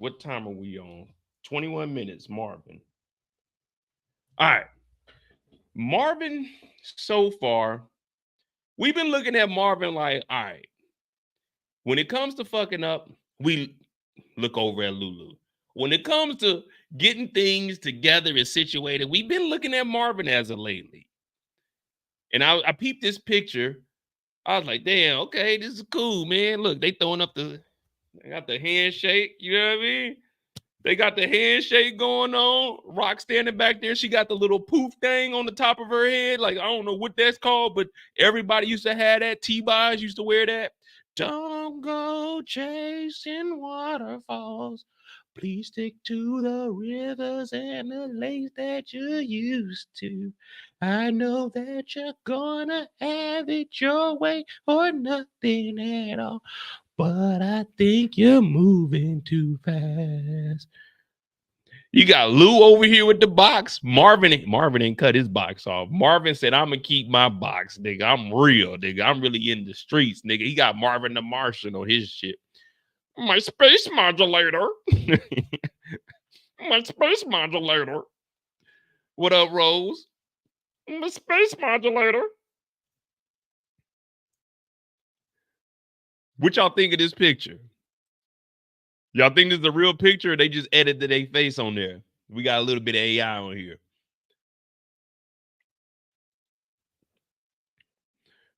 What time are we on? 21 minutes, Marvin. All right. Marvin, so far, we've been looking at Marvin like, all right, when it comes to fucking up, we look over at Lulu. When it comes to getting things together and situated, we've been looking at Marvin as of lately. And I peeped this picture. I was like, damn, okay, this is cool, man. Look, they got the handshake, you know what I mean? They got the handshake going on. Rock standing back there. She got the little poof thing on the top of her head. Like, I don't know what that's called, but everybody used to have that. T-Boz used to wear that. Don't go chasing waterfalls. Please stick to the rivers and the lakes that you used to. I know that you're gonna have it your way or nothing at all. But I think you're moving too fast. You got Lou over here with the box. Marvin ain't cut his box off. Marvin said, I'm gonna keep my box, nigga. I'm real, nigga. I'm really in the streets, nigga. He got Marvin the Martian on his shit. My space modulator. My space modulator. What up, Rose? My space modulator. What y'all think of this picture? Y'all think this is a real picture or they just edited their face on there? We got a little bit of AI on here.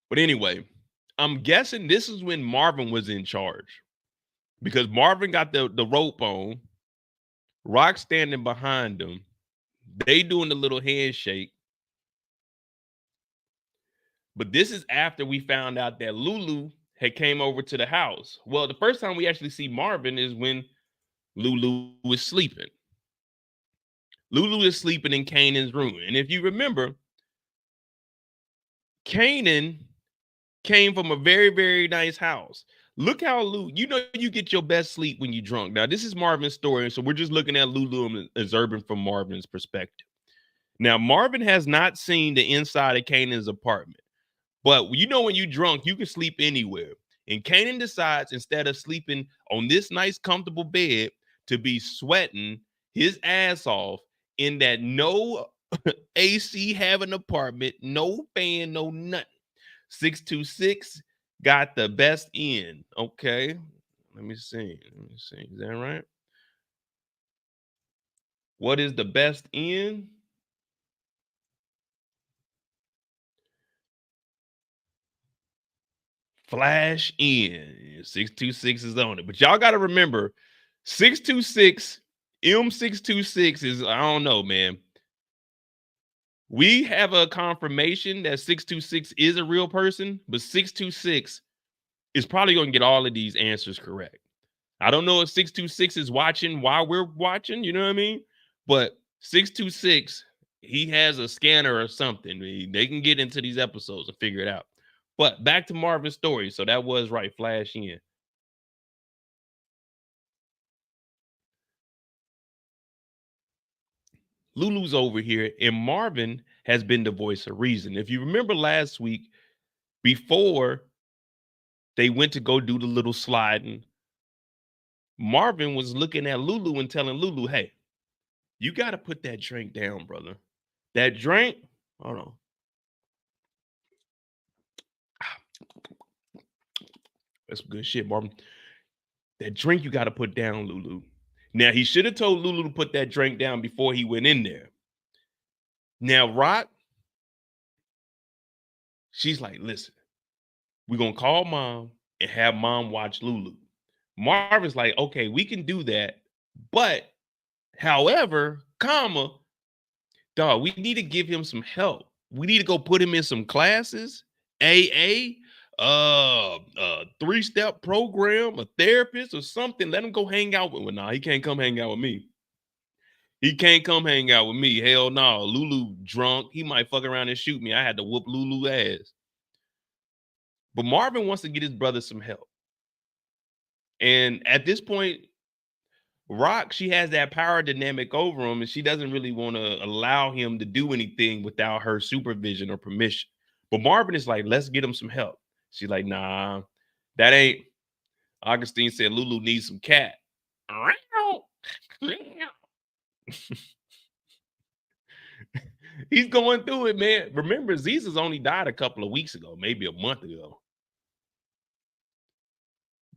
But anyway, I'm guessing this is when Marvin was in charge. Because Marvin got the rope on. Rock standing behind him. They doing the little handshake. But this is after we found out that Lulu had came over to the house. Well, the first time we actually see Marvin is when Lulu is sleeping. Lulu is sleeping in Kanan's room. And if you remember, Kanan came from a very, very nice house. Look how you get your best sleep when you're drunk. Now, this is Marvin's story, so we're just looking at Lulu and observing from Marvin's perspective. Now, Marvin has not seen the inside of Kanan's apartment. But you know when you're drunk, you can sleep anywhere. And Kanan decides, instead of sleeping on this nice, comfortable bed, to be sweating his ass off in that no AC having apartment, no fan, no nothing. 626 got the best end. Okay. Let me see. Is that right? What is the best end? Flash in. 626 is on it. But y'all got to remember, 626, M626 is, I don't know, man. We have a confirmation that 626 is a real person, but 626 is probably going to get all of these answers correct. I don't know if 626 is watching while we're watching, you know what I mean? But 626, he has a scanner or something. They can get into these episodes and figure it out. But back to Marvin's story. So that was right. Flash in. Lulu's over here, and Marvin has been the voice of reason. If you remember last week, before they went to go do the little sliding, Marvin was looking at Lulu and telling Lulu, hey, you got to put that drink down, brother. That drink, hold on. That's some good shit, Marvin. That drink you got to put down, Lulu. Now, he should have told Lulu to put that drink down before he went in there. Now, Rock, she's like, listen, we're going to call mom and have mom watch Lulu. Marvin's like, okay, we can do that. But, however, dog, we need to give him some help. We need to go put him in some classes, AA, 3-step program, a therapist or something. Let him go hang out with me. Nah, he can't come hang out with me. He can't come hang out with me. Hell no. Lulu drunk. He might fuck around and shoot me. I had to whoop Lulu ass. But Marvin wants to get his brother some help. And at this point, Rock, she has that power dynamic over him, and she doesn't really want to allow him to do anything without her supervision or permission. But Marvin is like, let's get him some help. She's like, nah, that ain't. Augustine said Lulu needs some cat. He's going through it, man. Remember, Ziza's only died a couple of weeks ago, maybe a month ago.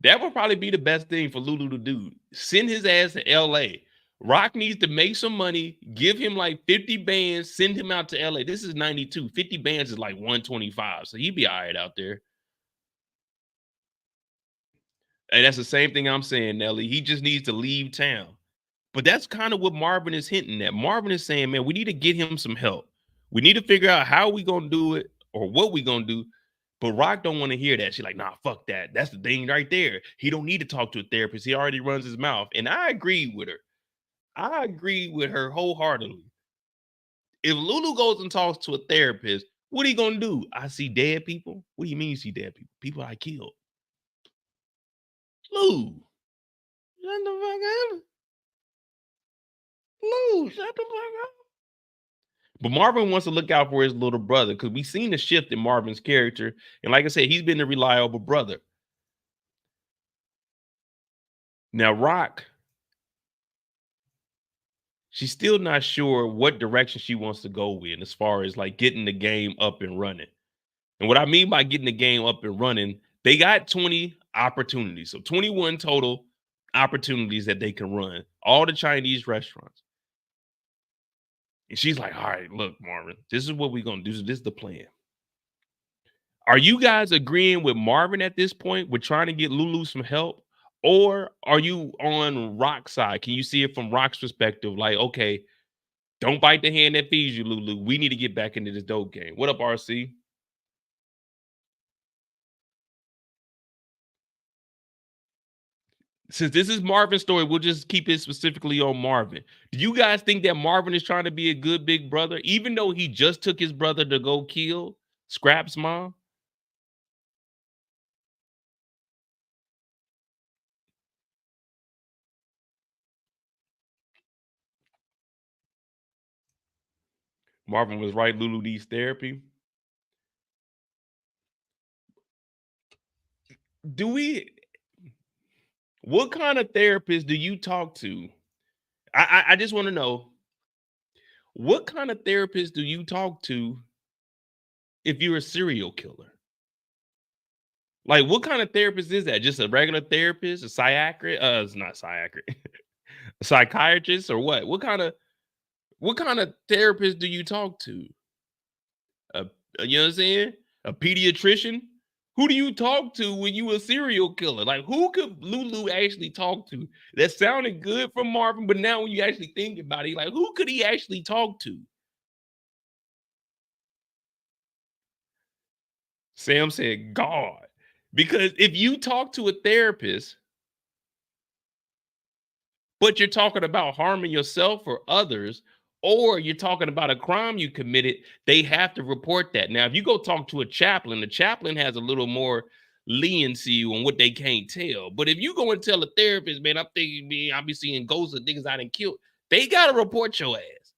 That would probably be the best thing for Lulu to do. Send his ass to LA. Rock needs to make some money, give him like 50 bands, send him out to LA. This is 92. 50 bands is like 125. So he'd be all right out there. And that's the same thing I'm saying, Nelly. He just needs to leave town. But that's kind of what Marvin is hinting at. Marvin is saying, man, we need to get him some help. We need to figure out how we gonna do it or what we gonna do. But Rock don't want to hear that. She's like, nah, fuck that. That's the thing right there. He don't need to talk to a therapist. He already runs his mouth. And I agree with her. I agree with her wholeheartedly. If Lulu goes and talks to a therapist, what are you gonna do? I see dead people. What do you mean you see dead people? People I killed. Lou, shut the fuck up. Lou, shut the fuck up. But Marvin wants to look out for his little brother because we've seen the shift in Marvin's character. And like I said, he's been a reliable brother. Now, Rock, she's still not sure what direction she wants to go in as far as like getting the game up and running. And what I mean by getting the game up and running, they got 20 opportunities. So 21 total opportunities that they can run, all the Chinese restaurants. And she's like, all right, look, Marvin, this is what we're going to do. This is the plan. Are you guys agreeing with Marvin at this point with trying to get Lulu some help? Or are you on Rock's side? Can you see it from Rock's perspective? Like, okay, don't bite the hand that feeds you, Lulu. We need to get back into this dope game. What up, RC? Since this is Marvin's story, we'll just keep it specifically on Marvin. Do you guys think that Marvin is trying to be a good big brother, even though he just took his brother to go kill Scrap's mom? Marvin was right. Lulu needs therapy. Do we? What kind of therapist do you talk to? I just want to know what kind of therapist do you talk to if you're a serial killer? Like, what kind of therapist is that? Just a regular therapist, a psychiatrist? It's not psychiatrist, a psychiatrist, or what? What kind of therapist do you talk to? A, you know what I'm saying? A pediatrician? Who do you talk to when you a serial killer? Like, who could Lulu actually talk to? That sounded good from Marvin, but now when you actually think about it, like, who could he actually talk to? Sam said, God. Because if you talk to a therapist, but you're talking about harming yourself or others, or you're talking about a crime you committed, they have to report that. Now, if you go talk to a chaplain, the chaplain has a little more leniency on what they can't tell. But if you go and tell a therapist, man, I'm thinking, man, I'll be seeing ghosts of niggas I done killed, they gotta report your ass.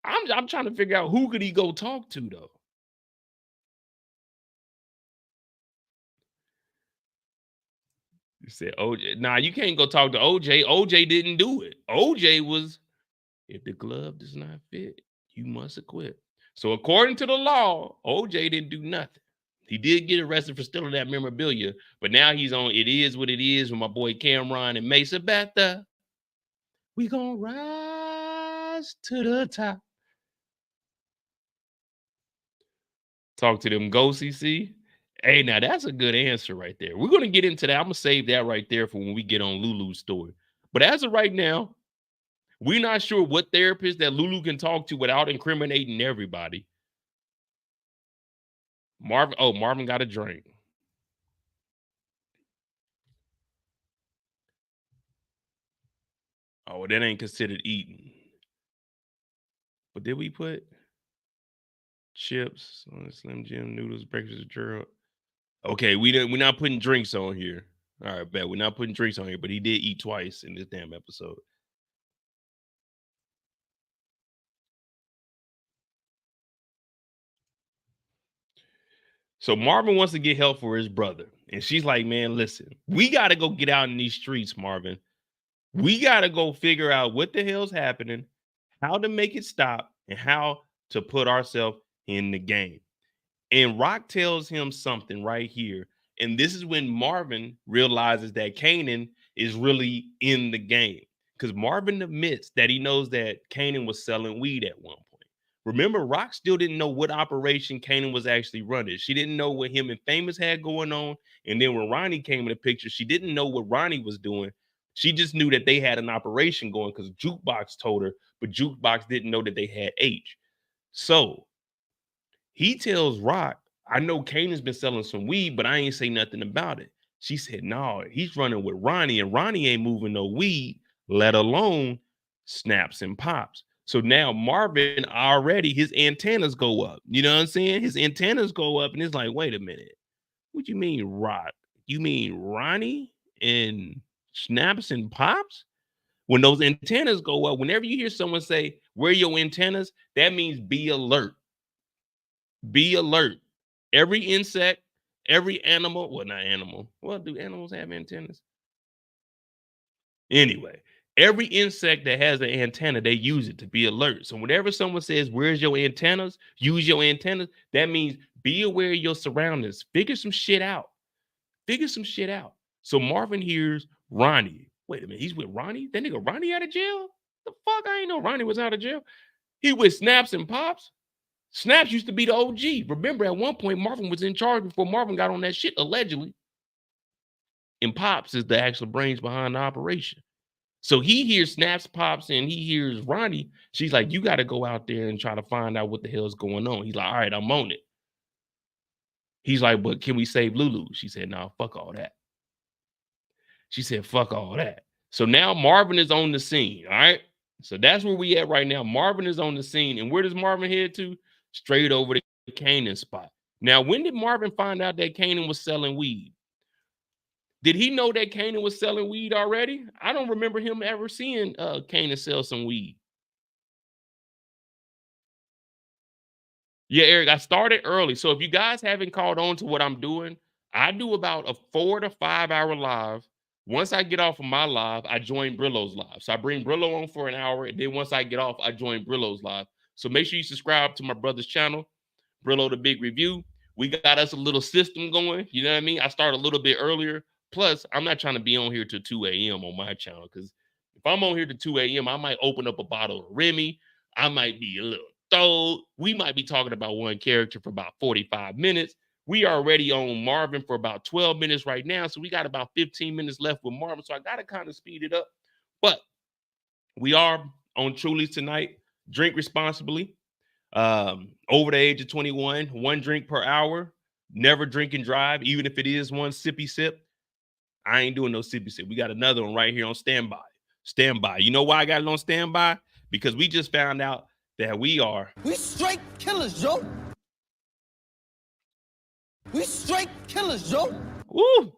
I'm trying to figure out who could he go talk to though. You said OJ. Nah, you can't go talk to OJ. OJ didn't do it. OJ was, if the glove does not fit, you must acquit. So according to the law, OJ didn't do nothing. He did get arrested for stealing that memorabilia, but now he's on It Is What It Is with my boy Cameron and Mesa Betha. We gonna rise to the top. Talk to them ghosts, CC. Hey, now that's a good answer right there. We're gonna get into that. I'm gonna save that right there for when we get on Lulu's story. But as of right now, we're not sure what therapist that Lulu can talk to without incriminating everybody. Marvin got a drink. Oh, that ain't considered eating. But did we put chips on Slim Jim noodles, breakfast with Gearld? Okay, we're not putting drinks on here. All right, bet we're not putting drinks on here, but he did eat twice in this damn episode. So Marvin wants to get help for his brother. And she's like, man, listen, we got to go get out in these streets, Marvin. We got to go figure out what the hell's happening, how to make it stop, and how to put ourselves in the game. And Rock tells him something right here. And this is when Marvin realizes that Kanan is really in the game. Because Marvin admits that he knows that Kanan was selling weed at one point. Remember, Rock still didn't know what operation Kanan was actually running. She didn't know what him and Famous had going on. And then when Ronnie came in the picture, she didn't know what Ronnie was doing. She just knew that they had an operation going because Jukebox told her, but Jukebox didn't know that they had H. So he tells Rock, I know Kanan's been selling some weed, but I ain't say nothing about it. She said, no, he's running with Ronnie, and Ronnie ain't moving no weed, let alone snaps and pops. So now Marvin already, his antennas go up. You know what I'm saying? His antennas go up, and it's like, wait a minute. What you mean, Rock? You mean Ronnie and snaps and pops? When those antennas go up, whenever you hear someone say, where are your antennas? That means be alert. Be alert. Every insect, every animal, well, not animal. Well, do animals have antennas? Anyway, every insect that has an antenna, they use it to be alert. So whenever someone says, where's your antennas? Use your antennas. That means be aware of your surroundings. Figure some shit out. Figure some shit out. So Marvin hears Ronnie. Wait a minute, he's with Ronnie? That nigga Ronnie out of jail? The fuck? I ain't know Ronnie was out of jail. He with Snaps and Pops? Snaps used to be the OG. Remember, at one point, Marvin was in charge before Marvin got on that shit, allegedly. And Pops is the actual brains behind the operation. So he hears Snaps, Pops, and he hears Ronnie. She's like, you got to go out there and try to find out what the hell's going on. He's like, all right, I'm on it. He's like, but can we save Lulu? She said, no, fuck all that. She said, fuck all that. So now Marvin is on the scene, all right? So that's where we at right now. Marvin is on the scene. And where does Marvin head to? Straight over the Kanan spot. Now, when did Marvin find out that Kanan was selling weed? Did he know that Kanan was selling weed already? I don't remember him ever seeing Kanan sell some weed. Yeah, Eric, I started early. So if you guys haven't caught on to what I'm doing, I do about a 4 to 5 hour live. Once I get off of my live, I join Brillo's live. So I bring Brillo on for an hour. And then once I get off, I join Brillo's live. So make sure you subscribe to my brother's channel, Brillo the Big Review. We got us a little system going. You know what I mean? I start a little bit earlier. Plus, I'm not trying to be on here till 2 a.m. on my channel. Because if I'm on here till 2 a.m., I might open up a bottle of Remy. I might be a little throw. We might be talking about one character for about 45 minutes. We are already on Marvin for about 12 minutes right now. So we got about 15 minutes left with Marvin. So I got to kind of speed it up. But we are on Truly's tonight. Drink responsibly. Over the age of 21, 1 drink per hour. Never drink and drive, even if it is one sippy sip. I ain't doing no sippy sip. We got another one right here on standby. Standby. You know why I got it on standby? Because we just found out that we straight killers, Joe. We straight killers, Joe. Woo.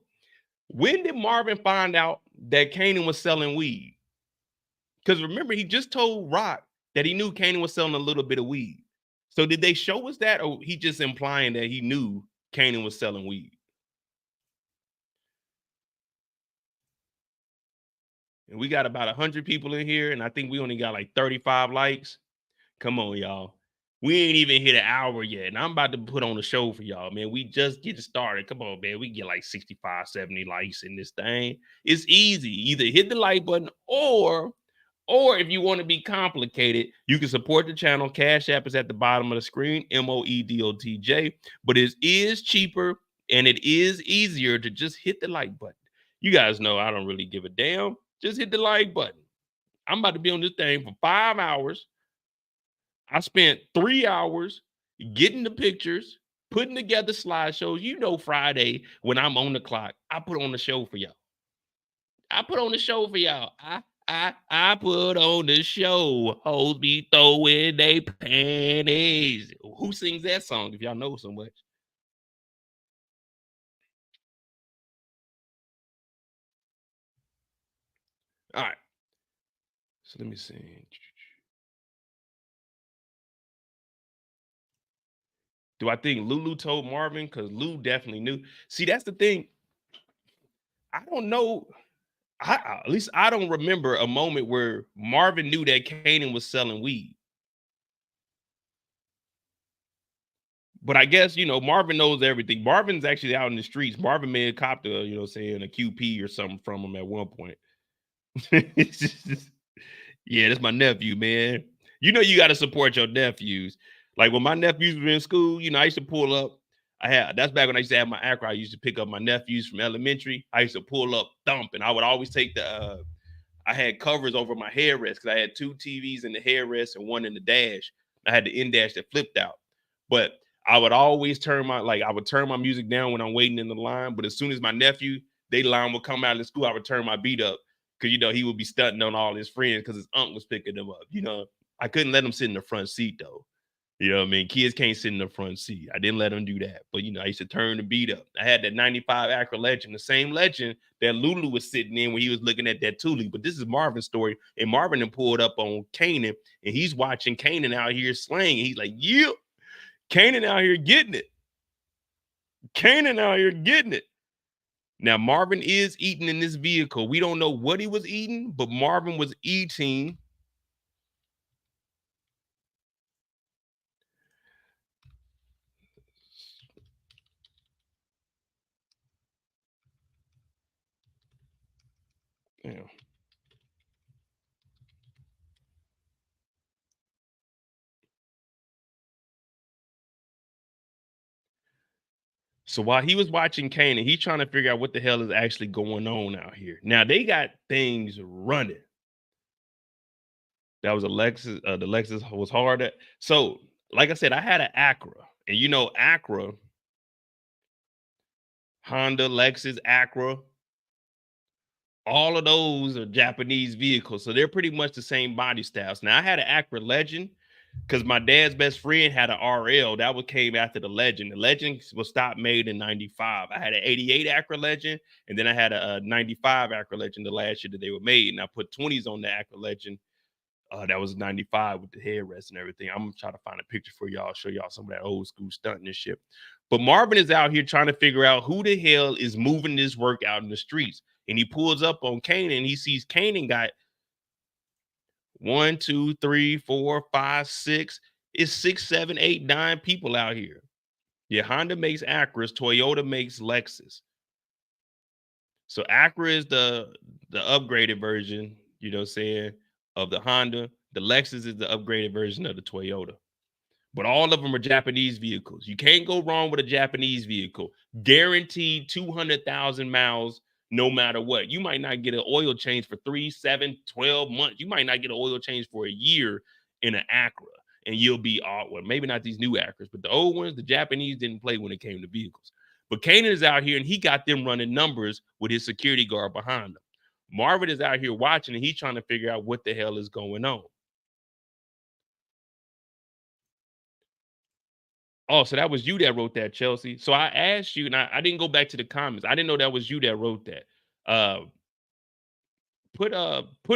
When did Marvin find out that Kanan was selling weed? Because remember, he just told Rock that he knew Kanan was selling a little bit of weed. So did they show us that, or he just implying that he knew Kanan was selling weed? And we got about 100 people in here, and I think we only got like 35 likes. Come on, y'all. We ain't even hit an hour yet, and I'm about to put on a show for y'all, man. We just get started. Come on, man. We get like 65, 70 likes in this thing. It's easy. Either hit the like button, or if you want to be complicated, you can support the channel. Cash App is at the bottom of the screen, MOEDOTJ. But it is cheaper, and it is easier to just hit the like button. You guys know I don't really give a damn. Just hit the like button. I'm about to be on this thing for 5 hours. I spent 3 hours getting the pictures, putting together slideshows. You know, Friday when I'm on the clock, I put on the show for y'all. I put on the show for y'all. I put on the show. Hoes be throwing they panties. Who sings that song if y'all know so much? All right. So let me see. Do I think Lulu told Marvin? Because Lou definitely knew. See, that's the thing. I don't know. At least I don't remember a moment where Marvin knew that Kanan was selling weed. But I guess, Marvin knows everything. Marvin's actually out in the streets. Marvin may have copped a, saying a QP or something from him at one point. It's just, yeah, that's my nephew, man. You got to support your nephews. Like when my nephews were in school, I used to pull up. That's back when I used to have my Acura. I used to pick up my nephews from elementary. I used to pull up, thump, and I would always take I had covers over my headrest because I had 2 TVs in the headrest and one in the dash. I had the in dash that flipped out. But I would always turn my music down when I'm waiting in the line. But as soon as my nephew, they line would come out of the school, I would turn my beat up because he would be stunting on all his friends because his aunt was picking them up. I couldn't let him sit in the front seat though. You know what I mean? Kids can't sit in the front seat. I didn't let them do that. But, I used to turn the beat up. I had that 95 Acura Legend, the same Legend that Lulu was sitting in when he was looking at that Thule. But this is Marvin's story. And Marvin then pulled up on Kanan, and he's watching Kanan out here slaying. And he's like, yeah, Kanan out here getting it. Kanan out here getting it. Now, Marvin is eating in this vehicle. We don't know what he was eating, but Marvin was eating. Yeah. So while he was watching Kanan, he's trying to figure out what the hell is actually going on out here. Now they got things running. That was a Lexus. The Lexus was harder. So, like I said, I had an Acura, and Acura, Honda, Lexus, Acura, all of those are Japanese vehicles, so they're pretty much the same body styles. Now I had an Acura Legend because my dad's best friend had an RL that came after the Legend. The Legend was stopped made in '95. I had an '88 Acura Legend, and then I had a '95 Acura Legend the last year that they were made, and I put 20s on the Acura Legend. That was 95 with the headrest and everything. I'm gonna try to find a picture for y'all, show y'all some of that old school stunting and shit. But Marvin is out here trying to figure out who the hell is moving this work out in the streets. And he pulls up on Kanan, and he sees Kanan got 1, 2, 3, 4, 5, 6. It's 6, 7, 8, 9 people out here. Yeah, Honda makes Acuras, Toyota makes Lexus. So Acura is the upgraded version, of the Honda. The Lexus is the upgraded version of the Toyota. But all of them are Japanese vehicles. You can't go wrong with a Japanese vehicle. Guaranteed 200,000 miles no matter what. You might not get an oil change for 3, 7, 12 months. You might not get an oil change for a year in an Acura. And you'll be well, maybe not these new Acuras, but the old ones, the Japanese didn't play when it came to vehicles. But Kanan is out here, and he got them running numbers with his security guard behind him. Marvin is out here watching, and he's trying to figure out what the hell is going on. Oh, so that was you that wrote that, Chelsea. So I asked you, and I didn't go back to the comments. I didn't know that was you that wrote that. Put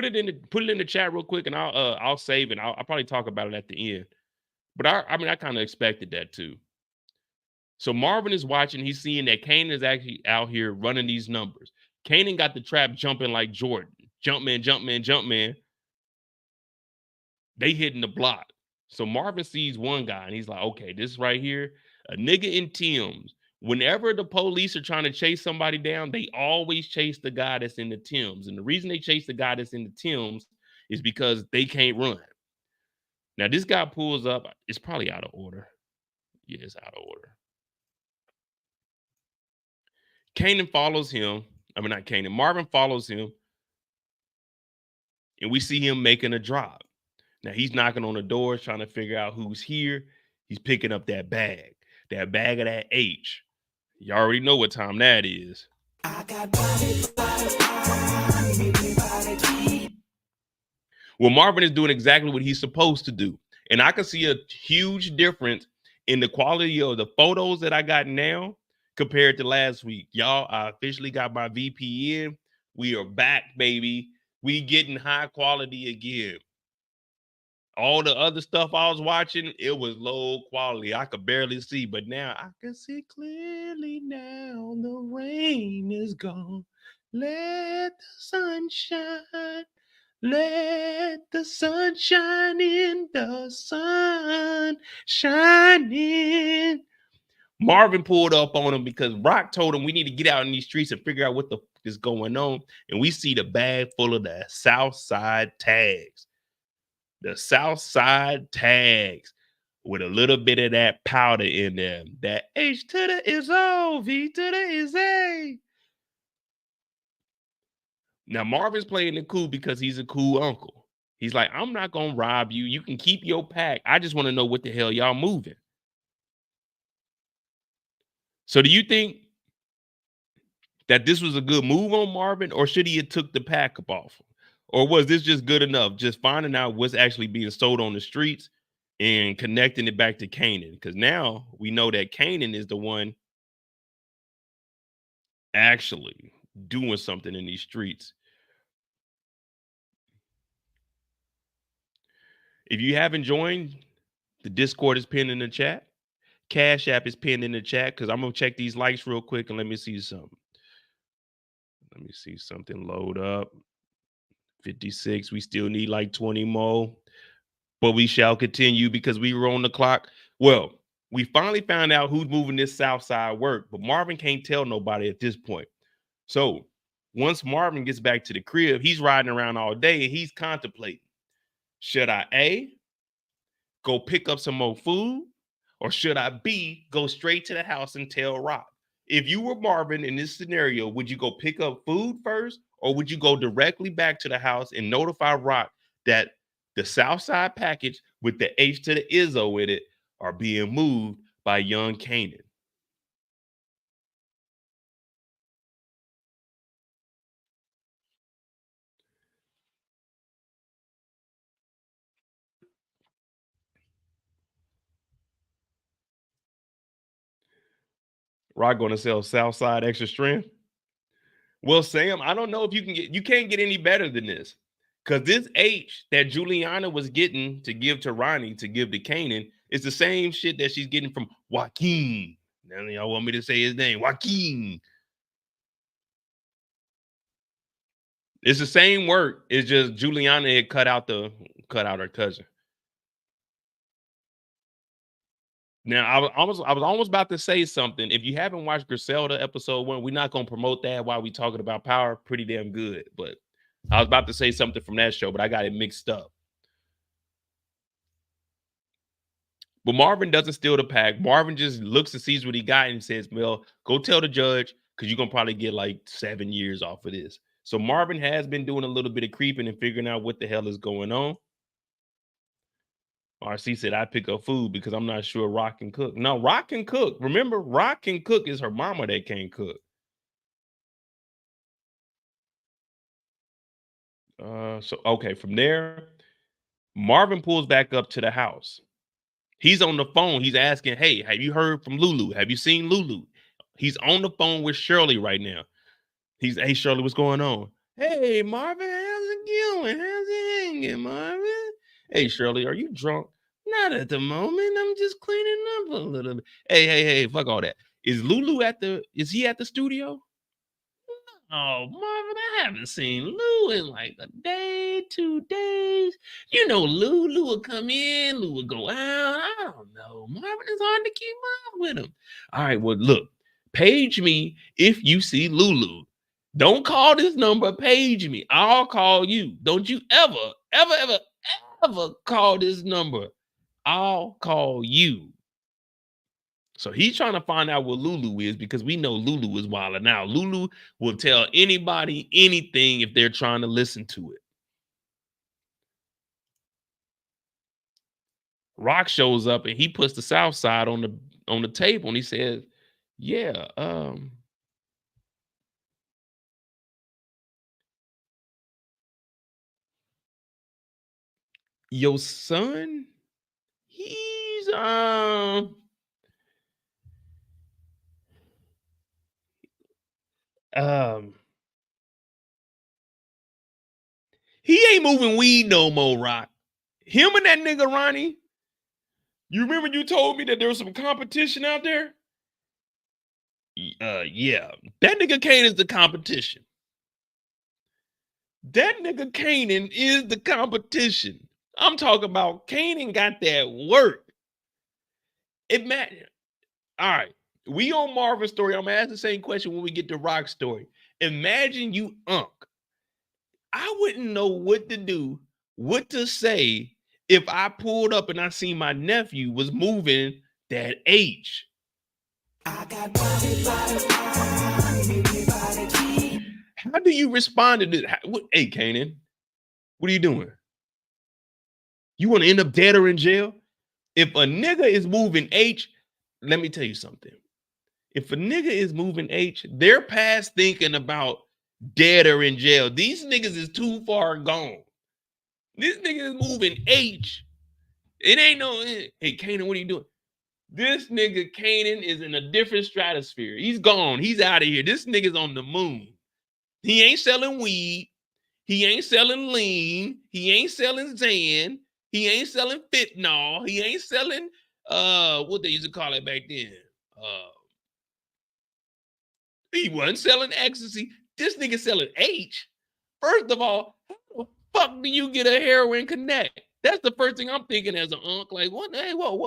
it in the chat real quick, and I'll save it. I'll probably talk about it at the end. But I kind of expected that too. So Marvin is watching. He's seeing that Kanan is actually out here running these numbers. Kanan got the trap jumping like Jordan. Jumpman, Jumpman, Jumpman. They hitting the block. So Marvin sees one guy, and he's like, okay, this right here, a nigga in Tim's. Whenever the police are trying to chase somebody down, they always chase the guy that's in the Tim's. And the reason they chase the guy that's in the Tim's is because they can't run. Now, this guy pulls up. It's probably out of order. Yeah, it's out of order. Kanan follows him. I mean, not Kanan. Marvin follows him. And we see him making a drop. Now, he's knocking on the doors, trying to figure out who's here. He's picking up that bag of that H. You already know what time that is. Well, Marvin is doing exactly what he's supposed to do. And I can see a huge difference in the quality of the photos that I got now compared to last week. Y'all, I officially got my VPN. We are back, baby. We getting high quality again. All the other stuff I was watching, it was low quality. I could barely see, but now I can see clearly now. The rain is gone. Let the sun shine. Let the sun shine in. The sun shining. Marvin pulled up on him because Rock told him we need to get out in these streets and figure out what the fuck is going on. And we see the bag full of the South Side tags. The South Side tags with a little bit of that powder in them. That H to the is O, V to the is A. Now, Marvin's playing the cool because he's a cool uncle. He's like, I'm not going to rob you. You can keep your pack. I just want to know what the hell y'all moving. So do you think that this was a good move on Marvin, or should he have took the pack up off him? Or was this just good enough, just finding out what's actually being sold on the streets and connecting it back to Kanan? Because now we know that Kanan is the one actually doing something in these streets. If you haven't joined, the Discord is pinned in the chat. Cash App is pinned in the chat because I'm going to check these likes real quick and let me see something. Let me see something load up. 56. We still need like 20 more. But we shall continue because we were on the clock. Well, we finally found out who's moving this South Side work, but Marvin can't tell nobody at this point. So once Marvin gets back to the crib, he's riding around all day and he's contemplating, should I A, go pick up some more food, or should I B, go straight to the house and tell Rock? If you were Marvin in this scenario, would you go pick up food first, or would you go directly back to the house and notify Rock that the South Side package with the H to the Izzo in it are being moved by young Kanan? Rock going to sell South Side extra strength? Well, Sam, I don't know if you can't get any better than this. Because this H that Juliana was getting to give to Ronnie to give to Kanan is the same shit that she's getting from Joaquin. Now y'all want me to say his name, Joaquin. It's the same work. It's just Juliana had cut out her cousin. Now I was almost about to say something. If you haven't watched Griselda episode 1, we're not gonna promote that while we talking about Power. Pretty damn good, but I was about to say something from that show, but I got it mixed up. But Marvin doesn't steal the pack. Marvin just looks and sees what he got and says, well, go tell the judge because you're going to probably get like 7 years off of this. So Marvin has been doing a little bit of creeping and figuring out what the hell is going on. RC said, I pick up food because I'm not sure Rock can cook. No, Rock can cook. Remember, Rock can cook. It's her mama that can't cook. Okay, from there, Marvin pulls back up to the house. He's on the phone. He's asking, hey, have you heard from Lulu? Have you seen Lulu? He's on the phone with Shirley right now. Hey, Shirley, what's going on? Hey, Marvin, how's it going? How's it hanging, Marvin? Hey, Shirley, are you drunk? Not at the moment. I'm just cleaning up a little bit. Hey, fuck all that. Is he at the studio? Oh, Marvin, I haven't seen Lou in like a day, 2 days. You know, Lou would come in, Lou would go out. I don't know. Marvin, is hard to keep up with him. All right, well, look, page me if you see Lulu. Don't call this number, page me. I'll call you. Don't you ever call this number. I'll call you. So he's trying to find out what Lulu is because we know Lulu is wilding out. Lulu will tell anybody anything if they're trying to listen to it. Rock shows up and he puts the South Side on the table and he says, yeah, your son, he's he ain't moving weed no more, Rock. Him and that nigga Ronnie. You remember you told me that there was some competition out there? Yeah. That nigga Kane is the competition. That nigga Kanan is the competition. I'm talking about Kanan got that work. It matters. All right. We on Marvin's story. I'm gonna ask the same question when we get to Rock's story. Imagine you Unc. I wouldn't know what to do, what to say if I pulled up and I seen my nephew was moving that H. I got How do you respond to this? Hey, Kanan, what are you doing? You want to end up dead or in jail? If a nigga is moving H, let me tell you something. If a nigga is moving H, they're past thinking about dead or in jail. These niggas is too far gone. This nigga is moving H. It ain't no, hey, Kanan, what are you doing? This nigga Kanan is in a different stratosphere. He's gone. He's out of here. This nigga's on the moon. He ain't selling weed. He ain't selling lean. He ain't selling Zan. He ain't selling fentanyl. He ain't selling what they used to call it back then. He wasn't selling ecstasy. This nigga selling H. First of all, how the fuck do you get a heroin connect? That's the first thing I'm thinking as an unc. Like, what? Hey, whoa.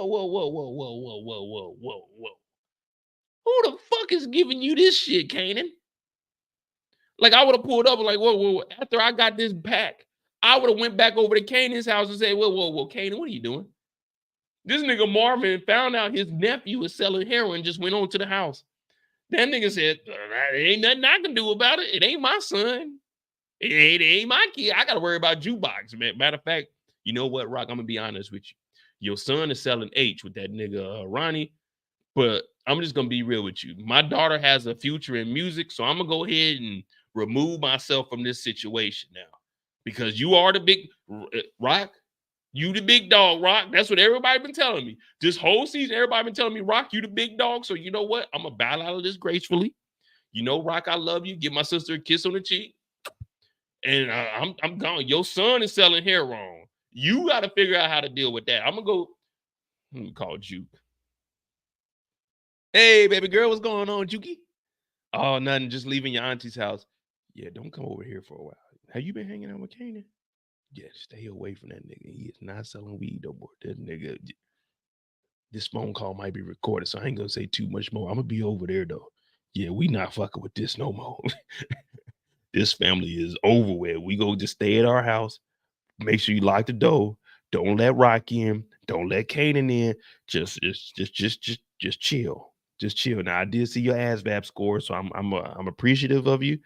Who the fuck is giving you this shit, Kanan? Like, I would have pulled up and like, whoa. After I got this pack, I would have went back over to Kanan's house and said, whoa, Kanan, what are you doing? This nigga Marvin found out his nephew was selling heroin, just went on to the house. That nigga said, there ain't nothing I can do about it. It ain't my son. It ain't my kid. I got to worry about Jukebox, man. Matter of fact, you know what, Rock? I'm going to be honest with you. Your son is selling H with that nigga Ronnie, but I'm just going to be real with you. My daughter has a future in music, so I'm going to go ahead and remove myself from this situation now because you are the big Rock. You the big dog, Rock. That's what everybody been telling me. This whole season, everybody been telling me, Rock, you the big dog. So you know what? I'm going to bow out of this gracefully. You know, Rock, I love you. Give my sister a kiss on the cheek. And I'm gone. Your son is selling heroin. You got to figure out how to deal with that. I'm going to go. Let me call Juke. Hey, baby girl, what's going on, Jukey? Oh, nothing. Just leaving your auntie's house. Yeah, don't come over here for a while. Have you been hanging out with Kanan? Yeah, stay away from that nigga. He is not selling weed no more. That nigga. This phone call might be recorded, so I ain't gonna say too much more. I'm gonna be over there though. Yeah, we not fucking with this no more. This family is over with. We go just stay at our house. Make sure you lock the door. Don't let Rock in. Don't let Kanan in. Just chill. Just chill. Now I did see your ASVAB score, so I'm appreciative of you.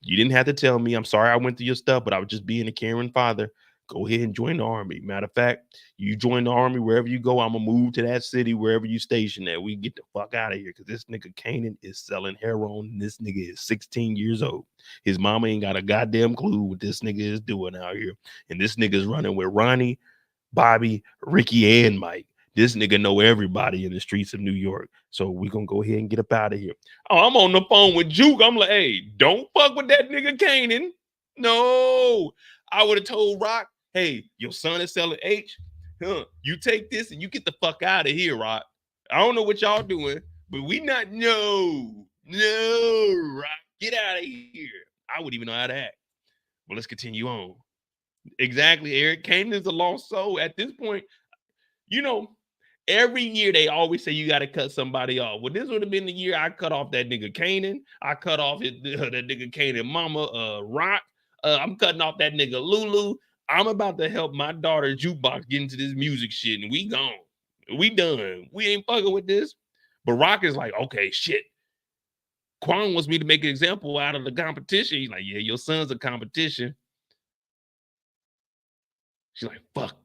You didn't have to tell me. I'm sorry I went through your stuff, but I was just being a caring father. Go ahead and join the army. Matter of fact, you join the army wherever you go. I'm gonna move to that city wherever you station at. We get the fuck out of here because this nigga Kanan is selling heroin. And this nigga is 16 years old. His mama ain't got a goddamn clue what this nigga is doing out here. And this nigga's running with Ronnie, Bobby, Ricky, and Mike. This nigga know everybody in the streets of New York. So we gonna go ahead and get up out of here. Oh, I'm on the phone with Juke. I'm like, hey, don't fuck with that nigga Kanan. No. I would have told Rock, hey, your son is selling H. You take this and you get the fuck out of here, Rock. I don't know what y'all doing, but we not, no, Rock. Get out of here. I wouldn't even know how to act. But let's continue on. Exactly, Eric. Kanan is a lost soul. At this point, you know, every year they always say you got to cut somebody off. Well, this would have been the year I cut off that nigga Kanan. I cut off that nigga Kanan mama, Rock. I'm cutting off that nigga Lulu. I'm about to help my daughter Jukebox get into this music shit, and we gone. We done. We ain't fucking with this. But Rock is like, okay, shit. Quan wants me to make an example out of the competition. He's like, yeah, your son's a competition. She's like, fuck.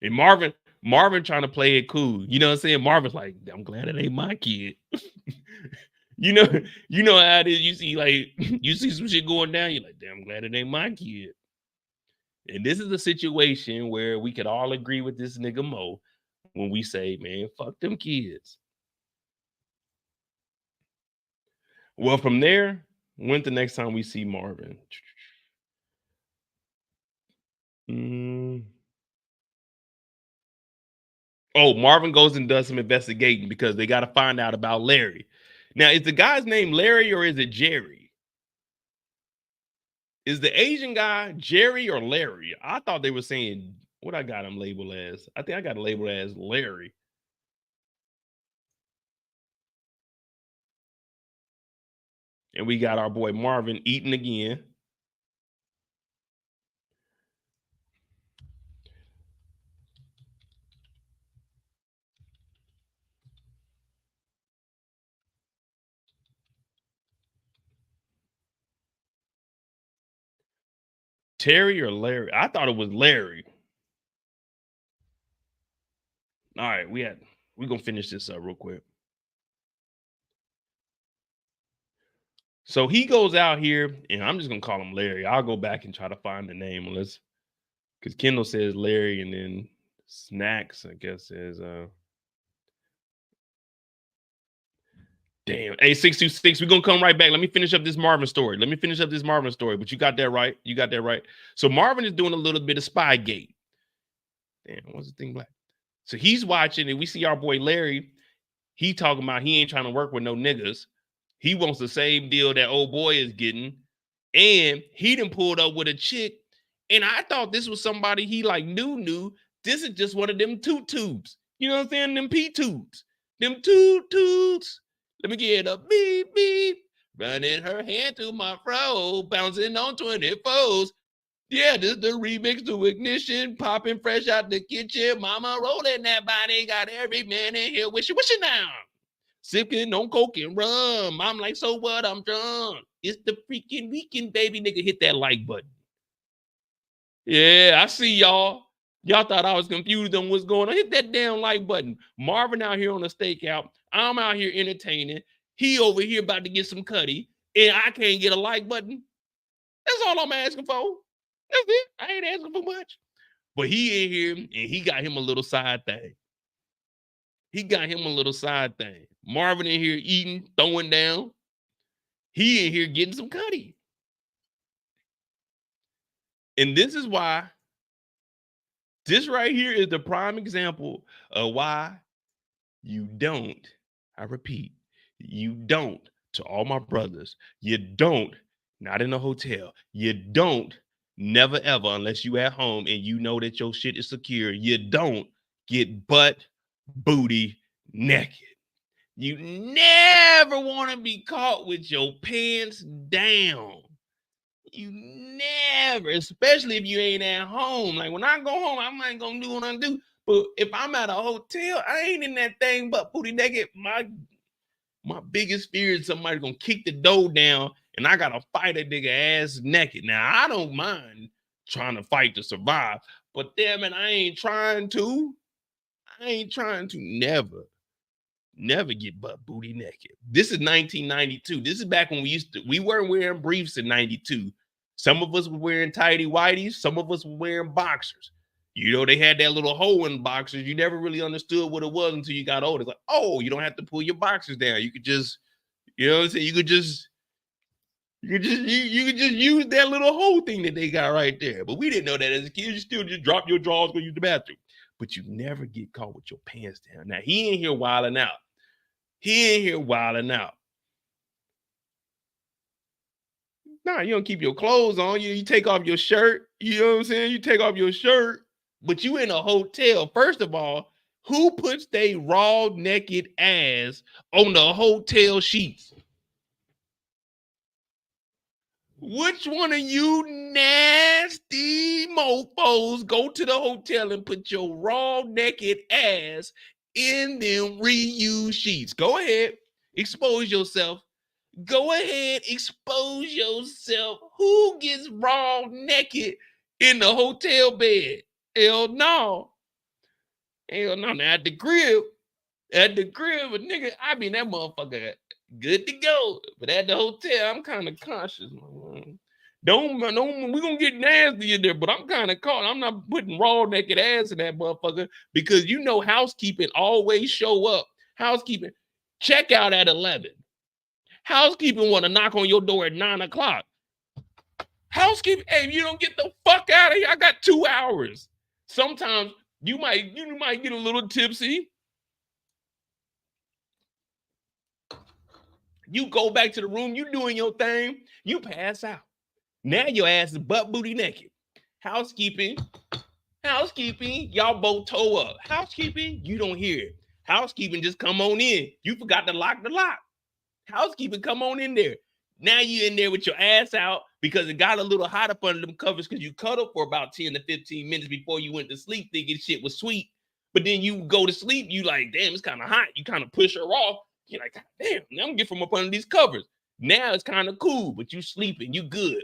And Marvin trying to play it cool. You know what I'm saying? Marvin's like, I'm glad it ain't my kid. you know how it is. You see, like, you see some shit going down. You're like, damn, I'm glad it ain't my kid. And this is a situation where we could all agree with this nigga Mo when we say, man, fuck them kids. Well, from there, when's the next time we see Marvin? Oh, Marvin goes and does some investigating because they got to find out about Larry. Now, is the guy's name Larry or is it Jerry? Is the Asian guy Jerry or Larry? I thought they were saying what I got him labeled as. I think I got it labeled as Larry. And we got our boy Marvin eating again. Terry or Larry? I thought it was Larry. All right, we're gonna finish this up real quick. So he goes out here, and I'm just gonna call him Larry. I'll go back and try to find the name unless because Kendall says Larry, and then Snacks, I guess, says damn. Hey, 626, we're gonna come right back. Let me finish up this Marvin story. But you got that right. So Marvin is doing a little bit of Spygate. Damn, what's the thing black? So he's watching, and we see our boy Larry. He talking about he ain't trying to work with no niggas. He wants the same deal that old boy is getting. And he done pulled up with a chick. And I thought this was somebody he like knew. This is just one of them toot tubes. You know what I'm saying? Them P tubes. Them toot tubes. Let me get a beep, beep. Running her hand through my fro. Bouncing on 24s. Yeah, this is the remix to Ignition. Popping fresh out the kitchen. Mama rolling that body. Got every man in here wishing now. Sipping on coke and rum. I'm like, so what? I'm drunk. It's the freaking weekend, baby. Nigga, hit that like button. Yeah, I see y'all. Y'all thought I was confused on what's going on. Hit that damn like button. Marvin out here on a stakeout. I'm out here entertaining. He over here about to get some cutty. And I can't get a like button. That's all I'm asking for. That's it. I ain't asking for much. But he in here, and he got him a little side thing. Marvin in here eating, throwing down. He in here getting some cutty. And this is why this right here is the prime example of why you don't, I repeat, you don't, to all my brothers, you don't, not in a hotel, you don't, never ever, unless you at home and you know that your shit is secure, you don't get butt booty naked. You never want to be caught with your pants down. You never, especially if you ain't at home. Like when I go home, I'm not gonna do what I do. But if I'm at a hotel, I ain't in that thing but booty naked. My biggest fear is somebody gonna kick the door down and I gotta fight a nigga ass naked. Now I don't mind trying to fight to survive, but damn it, I ain't trying to never get butt booty naked. This is 1992. This is back when we weren't wearing briefs in 92. Some of us were wearing tighty whities. Some of us were wearing boxers. You know, they had that little hole in boxers. You never really understood what it was until you got older. It's like, oh, you don't have to pull your boxers down. You could just, you know what I'm saying? You could just use that little hole thing that they got right there. But we didn't know that as a kid. You still just drop your drawers, go use the bathroom. But you never get caught with your pants down. Now, he ain't here wilding out. Nah, you don't keep your clothes on. You take off your shirt. You know what I'm saying? You take off your shirt, but you in a hotel. First of all, who puts their raw, naked ass on the hotel sheets? Which one of you nasty mofos go to the hotel and put your raw, naked ass in them reused sheets? Go ahead, expose yourself. Who gets raw, naked in the hotel bed? Hell no. Now at the crib, a nigga, I mean that motherfucker good to go. But at the hotel, I'm kind of cautious. Don't we gonna get nasty in there, but I'm kind of caught. I'm not putting raw naked ass in that motherfucker because you know housekeeping always show up. Housekeeping, check out at 11. Housekeeping want to knock on your door at 9 o'clock. Housekeeping, hey, if you don't get the fuck out of here, I got 2 hours. Sometimes you might get a little tipsy. You go back to the room, you doing your thing, you pass out. Now your ass is butt booty naked. Housekeeping, y'all both toe up. Housekeeping, you don't hear it. Housekeeping, just come on in. You forgot to lock the lock. Housekeeping, come on in there. Now you in there with your ass out because it got a little hot up under them covers because you cuddled for about 10 to 15 minutes before you went to sleep thinking shit was sweet. But then you go to sleep, you like, damn, it's kind of hot. You kind of push her off. You're like, God damn, I'm gonna get from up under these covers. Now it's kind of cool, but you sleeping, you good.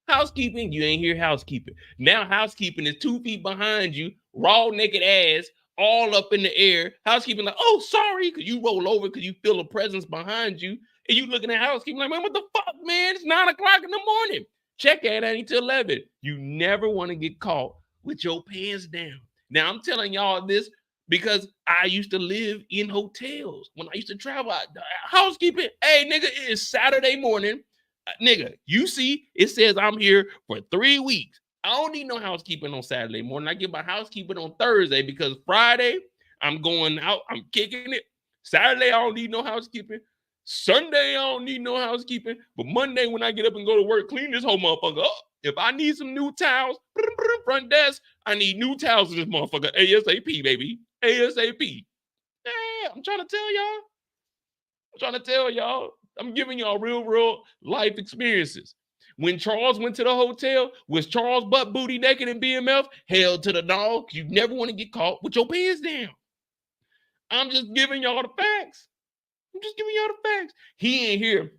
Housekeeping, you ain't hear housekeeping. Now housekeeping is 2 feet behind you, raw naked ass, all up in the air. Housekeeping like, oh, sorry, because you roll over because you feel a presence behind you. And you looking at housekeeping like, man, what the fuck, man? It's 9 o'clock in the morning. Check at ain't till 11. You never want to get caught with your pants down. Now, I'm telling y'all this because I used to live in hotels. When I used to travel, housekeeping, hey, nigga, it is Saturday morning. Nigga, you see, it says I'm here for 3 weeks. I don't need no housekeeping on Saturday morning. I get my housekeeping on Thursday because Friday, I'm going out, I'm kicking it. Saturday, I don't need no housekeeping. Sunday, I don't need no housekeeping. But Monday, when I get up and go to work, clean this whole motherfucker up. If I need some new towels, front desk, I need new towels in this motherfucker. ASAP, baby. ASAP. Yeah, I'm trying to tell y'all. I'm giving y'all real life experiences. When Charles went to the hotel, was Charles butt booty naked in BMF? Hell to the dog. You never want to get caught with your pants down. I'm just giving y'all the facts. He ain't here.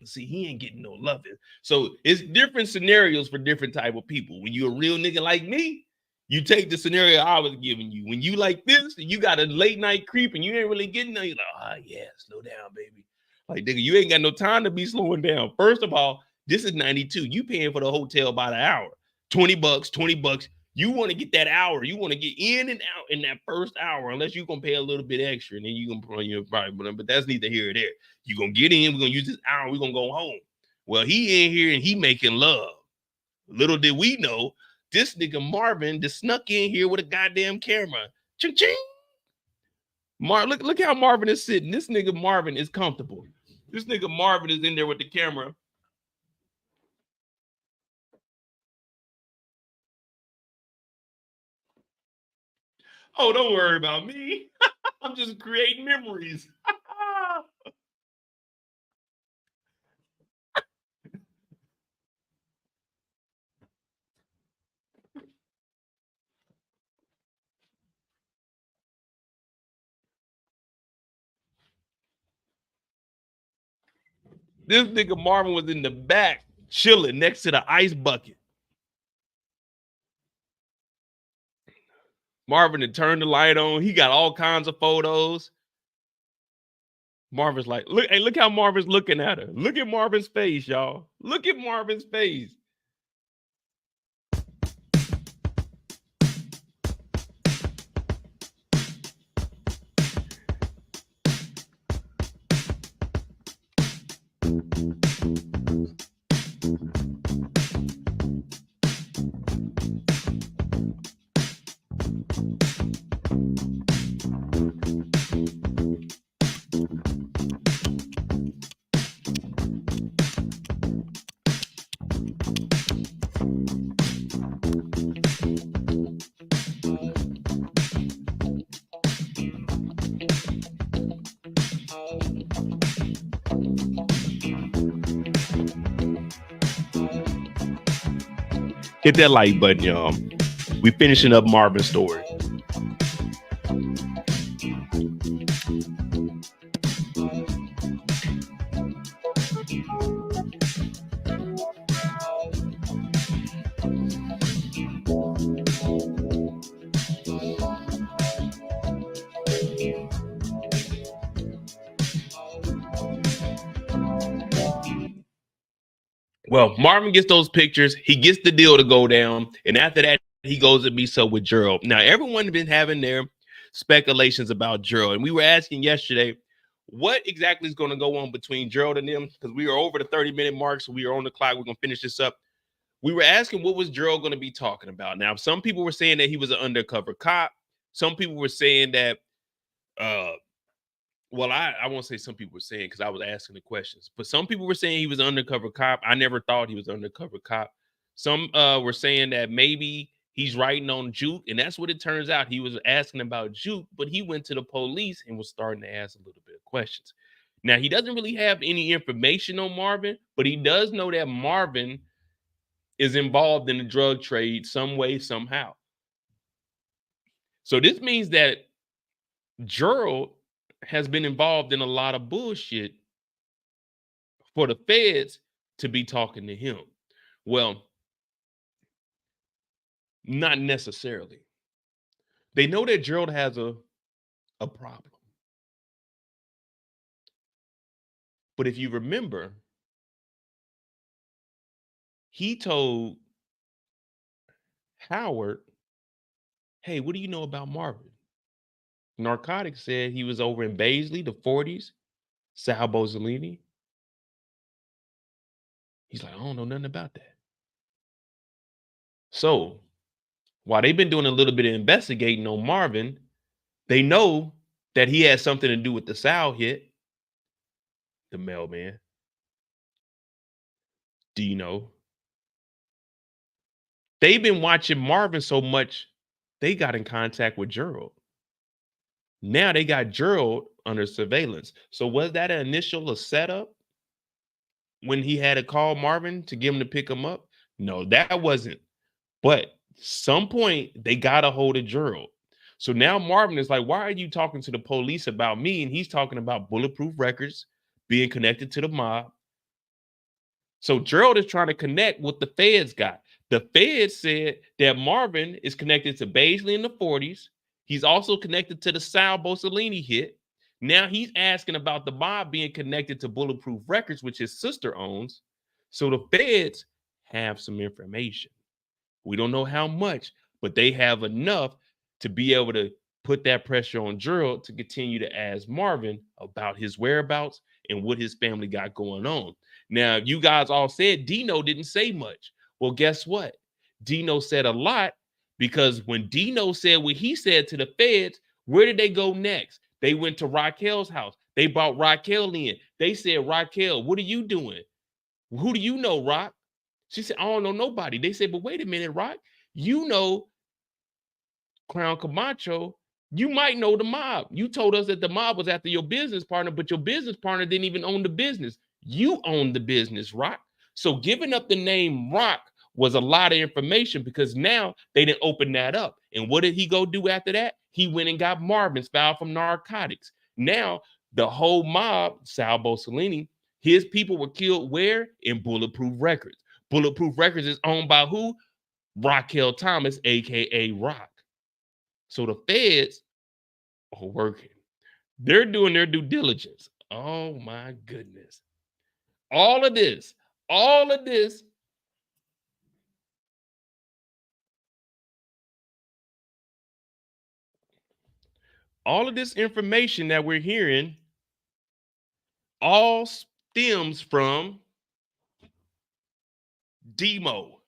See, he ain't getting no loving. So it's different scenarios for different type of people. When you're a real nigga like me, you take the scenario I was giving you. When you like this, and you got a late night creep and you ain't really getting there, you're like, oh yeah, slow down, baby. Like, nigga, you ain't got no time to be slowing down. First of all, this is 92. You paying for the hotel by the hour. $20. You want to get that hour. You want to get in and out in that first hour, unless you're going to pay a little bit extra. And then you're going to put on your body. But that's neither here or there. You're going to get in. We're going to use this hour. We're going to go home. Well, he in here and he making love. Little did we know, this nigga Marvin just snuck in here with a goddamn camera. Ching, ching. Look how Marvin is sitting. This nigga Marvin is comfortable. This nigga Marvin is in there with the camera. Oh, don't worry about me. I'm just creating memories. This nigga Marvin was in the back chilling next to the ice bucket. Marvin had turned the light on. He got all kinds of photos. Marvin's like, look how Marvin's looking at her. Look at Marvin's face, y'all. Look at Marvin's face. Hit that like button, y'all. We finishing up Marvin's story. Well, Marvin gets those pictures. He gets the deal to go down. And after that, he goes to meet up with Gearld. Now, everyone has been having their speculations about Gearld. And we were asking yesterday, what exactly is going to go on between Gearld and them? Because we are over the 30-minute mark, so we are on the clock. We're going to finish this up. We were asking, what was Gearld going to be talking about? Now, some people were saying that he was an undercover cop. Some people were saying that Well, I won't say some people were saying because I was asking the questions, but some people were saying he was an undercover cop. I never thought he was an undercover cop. Some were saying that maybe he's writing on Juke, and that's what it turns out. He was asking about Juke, but he went to the police and was starting to ask a little bit of questions. Now, he doesn't really have any information on Marvin, but he does know that Marvin is involved in the drug trade some way, somehow. So this means that Gearld has been involved in a lot of bullshit for the feds to be talking to him. Well, not necessarily. They know that Gearld has a problem. But if you remember, he told Howard, hey, what do you know about Marvin? Narcotics said he was over in Baisley, the 40s, Sal Bozzolini. He's like, I don't know nothing about that. So while they've been doing a little bit of investigating on Marvin, they know that he has something to do with the Sal hit, the mailman. Dino. They've been watching Marvin so much, they got in contact with Gearld. Now they got Gearld under surveillance. So was that an initial setup when he had to call Marvin to get him to pick him up? No, that wasn't. But some point they got a hold of Gearld. So now Marvin is like, why are you talking to the police about me? And he's talking about Bulletproof Records being connected to the mob. So Gearld is trying to connect what the feds got. The feds said that Marvin is connected to Baisley in the 40s. He's also connected to the Sal Bozzolini hit. Now he's asking about the mob being connected to Bulletproof Records, which his sister owns. So the feds have some information. We don't know how much, but they have enough to be able to put that pressure on Gearld to continue to ask Marvin about his whereabouts and what his family got going on. Now, you guys all said Dino didn't say much. Well, guess what? Dino said a lot, because when Dino said what he said to the feds, where did they go next? They went to Raquel's house. They brought Raquel in. They said, Raquel, what are you doing? Who do you know, Rock? She said, I don't know nobody. They said, but wait a minute, Rock. You know Crown Camacho. You might know the mob. You told us that the mob was after your business partner, but your business partner didn't even own the business. You own the business, Rock. So giving up the name Rock was a lot of information, because now they didn't open that up. And what did he go do after that? He went and got Marvin's file from narcotics. Now the whole mob, Sal Bozzolini, his people were killed where? In Bulletproof Records. Bulletproof Records is owned by who? Raquel Thomas, aka Rock. So the feds are working. They're doing their due diligence. Oh my goodness. All of this information that we're hearing all stems from Demo.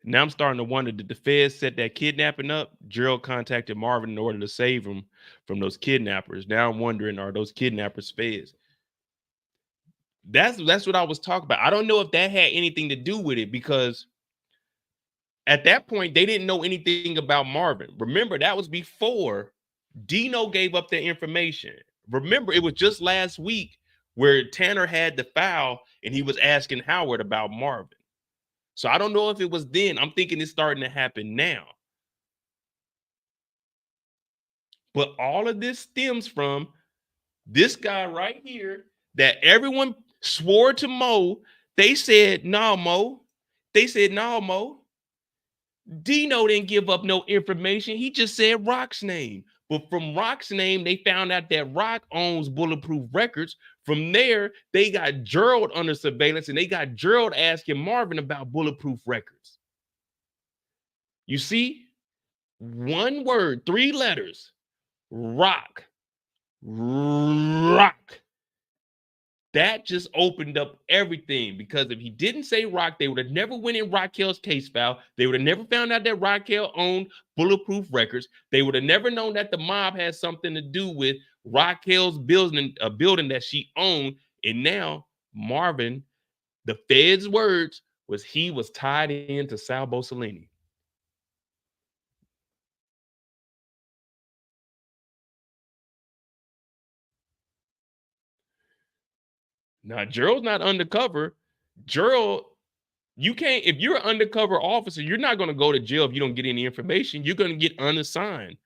Now I'm starting to wonder, did the feds set that kidnapping up? Gearld contacted Marvin in order to save him from those kidnappers. Now I'm wondering, are those kidnappers feds? That's what I was talking about. I don't know if that had anything to do with it, because at that point they didn't know anything about Marvin. Remember, that was before Dino gave up their information. Remember, it was just last week where Tanner had the file and he was asking Howard about Marvin. So I don't know if it was then. I'm thinking it's starting to happen now. But all of this stems from this guy right here that everyone swore to Mo. They said, no, Mo. They said, no, Mo. Dino didn't give up no information. He just said Rock's name. But from Rock's name, they found out that Rock owns Bulletproof Records. From there, they got Gearld under surveillance, and they got Gearld asking Marvin about Bulletproof Records. You see? One word, 3 letters. Rock. Rock. That just opened up everything, because if he didn't say Rock, they would have never went in Raquel's case file. They would have never found out that Raquel owned Bulletproof Records. They would have never known that the mob had something to do with Raquel's building, a building that she owned. And now Marvin, the Fed's words was he was tied into Sal Bosolini. Now, Gearld's not undercover. Gearld, you can't, if you're an undercover officer, you're not going to go to jail if you don't get any information. You're going to get unassigned.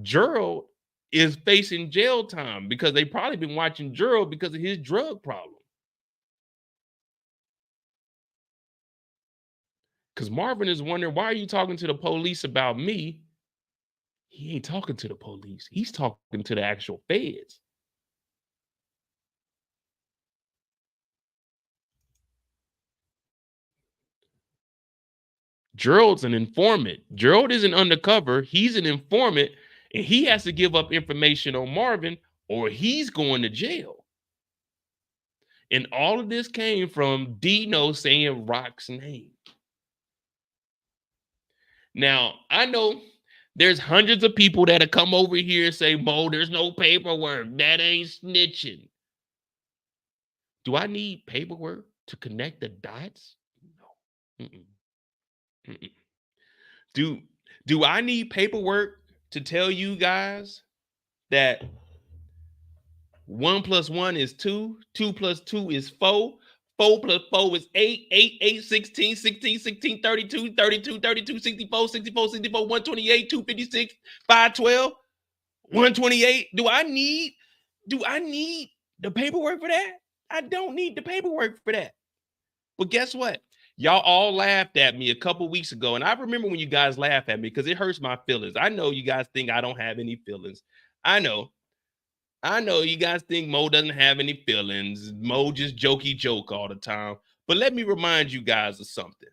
Gearld is facing jail time because they probably been watching Gearld because of his drug problem. Because Marvin is wondering, why are you talking to the police about me? He ain't talking to the police. He's talking to the actual feds. Gearld's an informant. Gearld isn't undercover. He's an informant, and he has to give up information on Marvin or he's going to jail. And all of this came from Dino saying Rock's name. Now, I know there's hundreds of people that'll come over here and say, Mo, there's no paperwork. That ain't snitching. Do I need paperwork to connect the dots? No. Do I need paperwork to tell you guys that 1 + 1 is 2, 2 + 2 is 4, 4 + 4 is 8, 8, 8, 16, 16, 16, 32, 32, 32, 64, 64, 64, 128, 256, 512, 128. Do I need the paperwork for that? I don't need the paperwork for that. But guess what? Y'all all laughed at me a couple weeks ago, and I remember when you guys laugh at me because it hurts my feelings. I know you guys think I don't have any feelings. I know you guys think Mo doesn't have any feelings. Mo just jokey joke all the time. But let me remind you guys of something.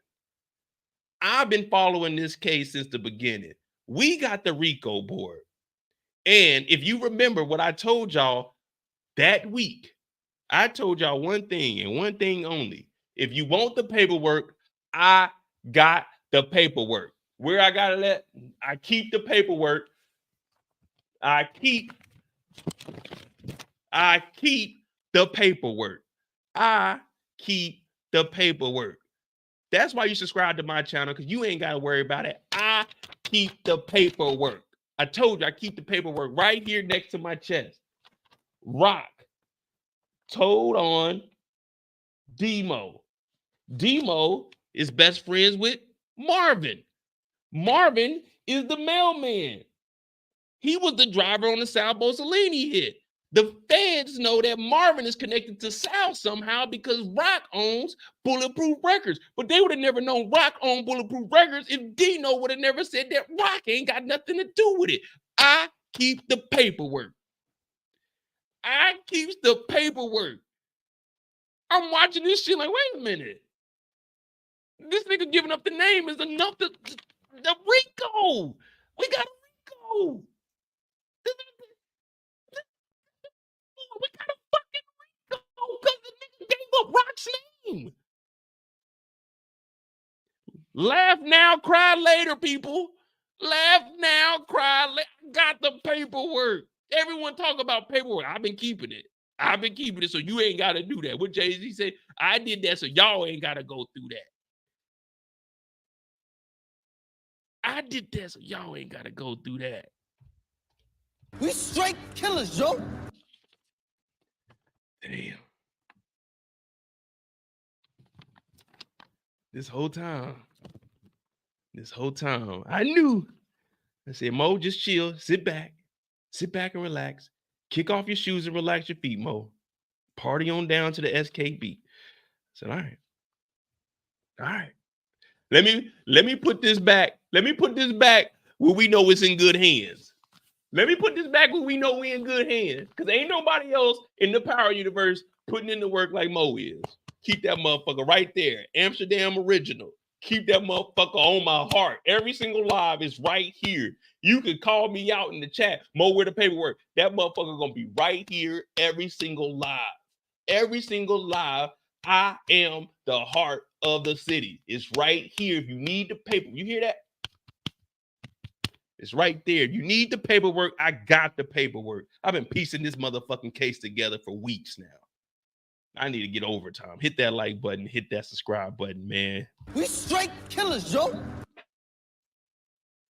I've been following this case since the beginning. We got the RICO board. And if you remember what I told y'all that week, I told y'all one thing and one thing only. If you want the paperwork, I got the paperwork. Where I got it at, I keep the paperwork. I keep the paperwork. I keep the paperwork. That's why you subscribe to my channel, because you ain't got to worry about it. I keep the paperwork. I told you I keep the paperwork right here next to my chest. Rock told on Demo. Demo is best friends with Marvin. Marvin is the mailman. He was the driver on the Sal Bosolini hit. The feds know that Marvin is connected to Sal somehow because Rock owns Bulletproof Records. But they would have never known Rock owned Bulletproof Records if Dino would have never said that Rock ain't got nothing to do with it. I keep the paperwork. I keep the paperwork. I'm watching this shit like, wait a minute. This nigga giving up the name is enough to the RICO. We got a RICO. We got a fucking RICO because the nigga gave up Rock's name. Laugh now, cry later, people. Laugh now, cry later. Got the paperwork. Everyone talk about paperwork. I've been keeping it. So you ain't got to do that. What Jay-Z said, I did that so y'all ain't got to go through that. I did that so y'all ain't got to go through that. We straight killers, yo. Damn. This whole time, I knew. I said, Mo, just chill, sit back and relax. Kick off your shoes and relax your feet, Mo. Party on down to the SKB. I said, all right. Let me put this back. Let me put this back where we know it's in good hands. Let me put this back where we know we're in good hands. Because ain't nobody else in the Power Universe putting in the work like Mo is. Keep that motherfucker right there. Amsterdam original. Keep that motherfucker on my heart. Every single live is right here. You can call me out in the chat. Mo, where the paperwork? That motherfucker gonna be right here every single live. every single live. I am the heart of the city. It's right here. If you need the paper, you hear that? It's right there. You need the paperwork. I got the paperwork. I've been piecing this motherfucking case together for weeks now. I need to get overtime. Hit that like button. Hit that subscribe button, man. We straight killers, yo.